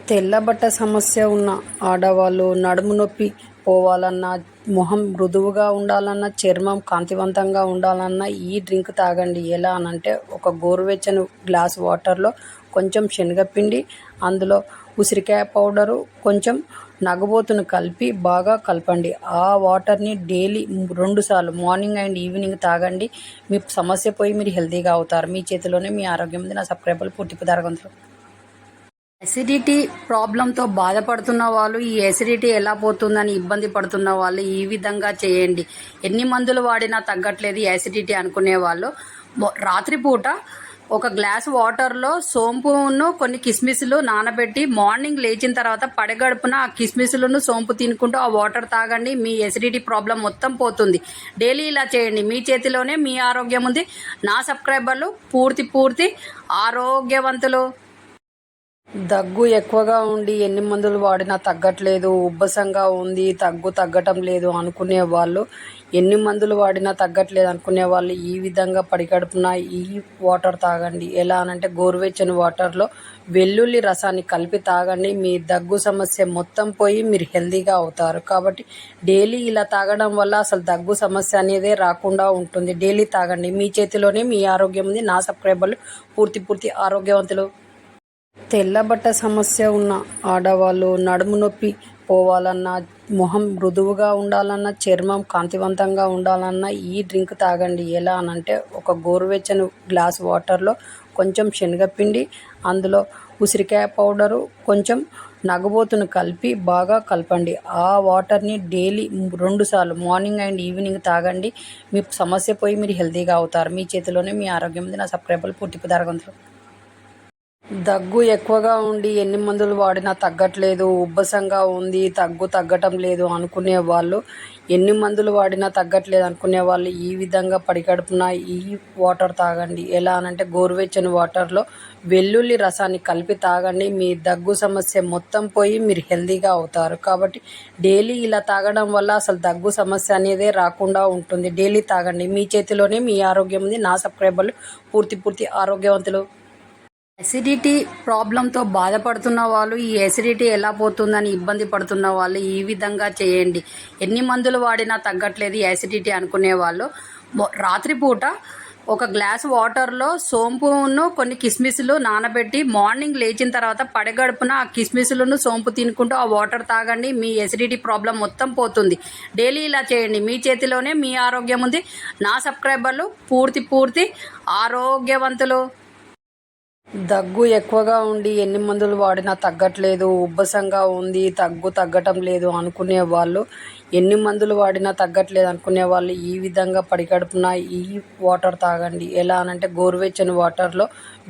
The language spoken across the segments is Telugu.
తెల్లబట్ట సమస్య ఉన్న ఆడవాళ్ళు నడుము నొప్పి పోవాలన్నా, మొహం మృదువుగా ఉండాలన్నా, చర్మం కాంతివంతంగా ఉండాలన్నా ఈ డ్రింక్ తాగండి. ఎలా అనంటే ఒక గోరువెచ్చని గ్లాస్ వాటర్లో కొంచెం శనగపిండి, అందులో ఉసిరికాయ పౌడరు, కొంచెం నగబోతును కలిపి బాగా కలపండి. ఆ వాటర్ని డైలీ 2 సార్లు మార్నింగ్ అండ్ ఈవినింగ్ తాగండి. మీ సమస్య పోయి మీరు హెల్తీగా అవుతారు. మీ చేతిలోనే మీ ఆరోగ్యం ఉంది. నా సబ్స్క్రైబర్లు పూర్తి ధరగంతులు. ఎసిడిటీ ప్రాబ్లంతో బాధపడుతున్న వాళ్ళు, ఈ ఎసిడిటీ ఎలా పోతుందని ఇబ్బంది పడుతున్న వాళ్ళు ఈ విధంగా చేయండి. ఎన్ని మందులు వాడినా తగ్గట్లేదు ఎసిడిటీ అనుకునే వాళ్ళు రాత్రిపూట ఒక గ్లాస్ వాటర్లో సోంపును కొన్ని కిస్మిస్లు నానబెట్టి మార్నింగ్ లేచిన తర్వాత పడగడుపున ఆ కిస్మిస్లను సోంపు తినుకుంటూ ఆ వాటర్ తాగండి. మీ ఎసిడిటీ ప్రాబ్లం మొత్తం పోతుంది. డైలీ ఇలా చేయండి. మీ చేతిలోనే మీ ఆరోగ్యం ఉంది. నా సబ్స్క్రైబర్లు పూర్తి ఆరోగ్యవంతులు. దగ్గు ఎక్కువగా ఉండి ఎన్ని మందులు వాడినా తగ్గట్లేదు, ఉబ్బసంగా ఉంది, తగ్గటం లేదు అనుకునే వాళ్ళు, ఎన్ని మందులు వాడినా తగ్గట్లేదు అనుకునే వాళ్ళు ఈ విధంగా పడిగడుపున ఈ వాటర్ తాగండి. ఎలా అనంటే గోరువెచ్చని వాటర్లో వెల్లుల్లి రసాన్ని కలిపి తాగండి. మీ దగ్గు సమస్య మొత్తం పోయి మీరు హెల్తీగా అవుతారు. కాబట్టి డైలీ ఇలా తాగడం వల్ల అసలు దగ్గు సమస్య అనేదే రాకుండా ఉంటుంది. డైలీ తాగండి. మీ చేతిలోనే మీ ఆరోగ్యం ఉంది. నా సబ్స్క్రైబర్లు పూర్తి ఆరోగ్యవంతులు. తెల్లబట్ట సమస్య ఉన్న ఆడవాళ్ళు నడుము నొప్పి పోవాలన్నా, మొహం మృదువుగా ఉండాలన్నా, చర్మం కాంతివంతంగా ఉండాలన్నా ఈ డ్రింక్ తాగండి. ఎలా అనంటే ఒక గోరువెచ్చని గ్లాస్ వాటర్లో కొంచెం శనగపిండి, అందులో ఉసిరికాయ పౌడరు, కొంచెం నగబోతును కలిపి బాగా కలపండి. ఆ వాటర్ని డైలీ 2 సార్లు మార్నింగ్ అండ్ ఈవినింగ్ తాగండి. మీ సమస్య పోయి మీరు హెల్తీగా అవుతారు. మీ చేతిలోనే మీ ఆరోగ్యం ఉంది. నా సబ్స్క్రైబర్లు పూర్తి ధరగంతులు. దగ్గు ఎక్కువగా ఉండి ఎన్ని మందులు వాడినా తగ్గట్లేదు, ఉబ్బసంగా ఉంది, తగ్గటం లేదు అనుకునే వాళ్ళు, ఎన్ని మందులు వాడినా తగ్గట్లేదు అనుకునే వాళ్ళు ఈ విధంగా పడిగడుపున ఈ వాటర్ తాగండి. ఎలా అనంటే గోరువెచ్చని వాటర్లో వెల్లుల్లి రసాన్ని కలిపి తాగండి. మీ దగ్గు సమస్య మొత్తం పోయి మీరు హెల్తీగా అవుతారు. కాబట్టి డైలీ ఇలా తాగడం వల్ల అసలు దగ్గు సమస్య అనేదే రాకుండా ఉంటుంది. డైలీ తాగండి. మీ చేతిలోనే మీ ఆరోగ్యం ఉంది. నా సబ్స్క్రైబర్లు పూర్తి ఆరోగ్యవంతులు. ఎసిడిటీ ప్రాబ్లంతో బాధపడుతున్న వాళ్ళు, ఈ ఎసిడిటీ ఎలా పోతుందని ఇబ్బంది పడుతున్న వాళ్ళు ఈ విధంగా చేయండి. ఎన్ని మందులు వాడినా తగ్గట్లేదు ఎసిడిటీ అనుకునే వాళ్ళు రాత్రిపూట ఒక గ్లాస్ వాటర్లో సోంపును కొన్ని కిస్మిస్లు నానబెట్టి మార్నింగ్ లేచిన తర్వాత పడగడుపున ఆ కిస్మిస్లను సోంపు తినుకుంటూ ఆ వాటర్ తాగండి. మీ ఎసిడిటీ ప్రాబ్లం మొత్తం పోతుంది. డైలీ ఇలా చేయండి. మీ చేతిలోనే మీ ఆరోగ్యం ఉంది. నా సబ్స్క్రైబర్లు పూర్తి ఆరోగ్యవంతులు. దగ్గు ఎక్కువగా ఉండి ఎన్ని మందులు వాడినా తగ్గట్లేదు, ఉబ్బసంగా ఉంది, తగ్గటం లేదు అనుకునే వాళ్ళు, ఎన్ని మందులు వాడినా తగ్గట్లేదు అనుకునే వాళ్ళు ఈ విధంగా పడిగడుపున ఈ వాటర్ తాగండి. ఎలా అనంటే గోరువెచ్చని వాటర్లో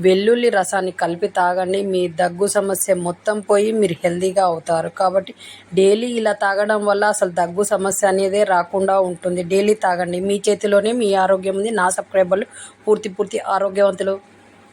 వెల్లుల్లి రసాన్ని కలిపి తాగండి. మీ దగ్గు సమస్య మొత్తం పోయి మీరు హెల్తీగా అవుతారు. కాబట్టి డైలీ ఇలా తాగడం వల్ల అసలు దగ్గు సమస్య అనేదే రాకుండా ఉంటుంది. డైలీ తాగండి. మీ చేతిలోనే మీ ఆరోగ్యం ఉంది. నా సబ్స్క్రైబర్లు పూర్తి ఆరోగ్యవంతులు.